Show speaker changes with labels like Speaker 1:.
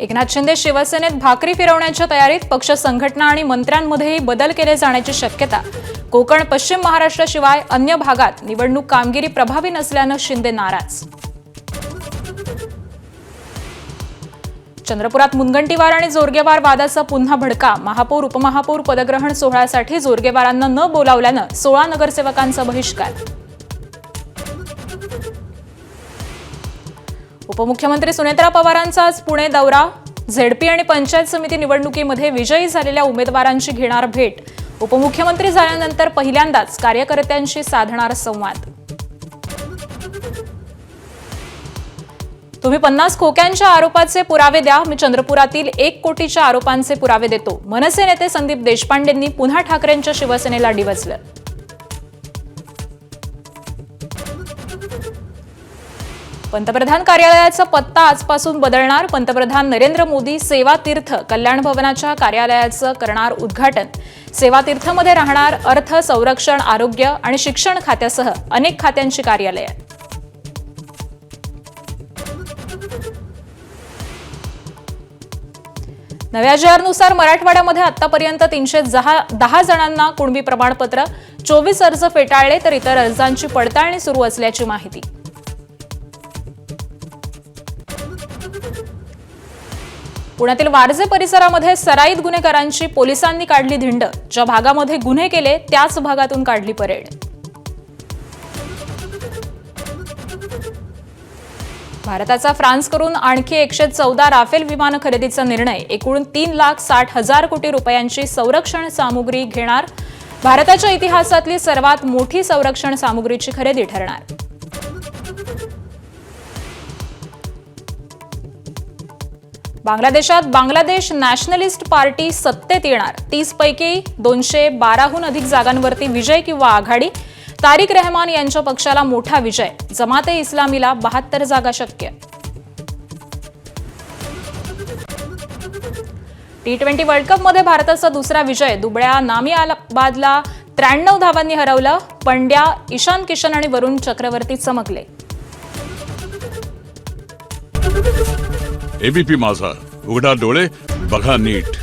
Speaker 1: एकनाथ शिंदे शिवसेनेत भाकरी फिरवण्याच्या तयारीत. पक्ष संघटना आणि मंत्र्यांमध्येही बदल केले जाण्याची शक्यता. कोकण पश्चिम महाराष्ट्राशिवाय अन्य भागात निवडणूक कामगिरी प्रभावी नसल्यानं शिंदे नाराज. चंद्रपुरात मुनगंटीवार आणि जोरगेवार वादाचा पुन्हा भडका. महापौर उपमहापौर पदग्रहण सोहळ्यासाठी जोरगेवारांना न बोलावल्यानं 16 नगरसेवकांचा बहिष्कार. उपमुख्यमंत्री सुनेत्रा पवारांचा आज पुणे दौरा. झेडपी आणि पंचायत समिती निवडणुकीमध्ये विजयी झालेल्या उमेदवारांची घेणार भेट. उपमुख्यमंत्री झाल्यानंतर पहिल्यांदाच कार्यकर्त्यांशी साधणार संवाद. तुम्ही 50 खोक्यांच्या आरोपाचे पुरावे द्या, मी चंद्रपुरातील 1 कोटीच्या आरोपांचे पुरावे देतो. मनसे नेते संदीप देशपांडेंनी पुन्हा ठाकरेंच्या शिवसेनेला डिवचलं. पंतप्रधान कार्यालयाचा पत्ता आजपासून बदलणार. पंतप्रधान नरेंद्र मोदी सेवा तीर्थ कल्याण भवनाच्या कार्यालयाचं करणार उद्घाटन. सेवा तीर्थमध्ये राहणार अर्थ, संरक्षण, आरोग्य आणि शिक्षण खात्यासह अनेक खात्यांची कार्यालये. नव्या जी.आर.नुसार मराठवाड्यामध्ये आतापर्यंत 310 जणांना कुणबी प्रमाणपत्र. 24 अर्ज फेटाळले तर इतर अर्जांची पडताळणी सुरू असल्याची माहिती. पुण्यातील वारजे परिसरामध्ये सराईत गुन्हेगारांची पोलिसांनी काढली धिंड. ज्या भागामध्ये गुन्हे केले त्याच भागातून काढली परेड. भारताचा फ्रान्सकडून आणखी 114 राफेल विमान खरेदीचा निर्णय. एकूण 3,60,000 कोटी रुपयांची संरक्षण सामुग्री घेणार. भारताच्या इतिहासातली सर्वात मोठी संरक्षण सामुग्रीची खरेदी ठरणार. बांगलादेशात बांगलादेश नॅशनलिस्ट पार्टी सत्तेत येणार. 30 पैकी 212हून अधिक जागांवरती विजय किंवा आघाडी. तारिक रहमान यांच्या पक्षाला मोठा विजय. जमाते इस्लामीला 72 जागा शक्य. T20 वर्ल्ड कपमध्ये भारताचा दुसरा विजय. दुबळ्या नामियाबादला 93 धावांनी हरवलं. पंड्या, ईशान किशन आणि वरुण चक्रवर्ती चमकले.
Speaker 2: एबीपी माझा, उघडा डोळे बघा नीट.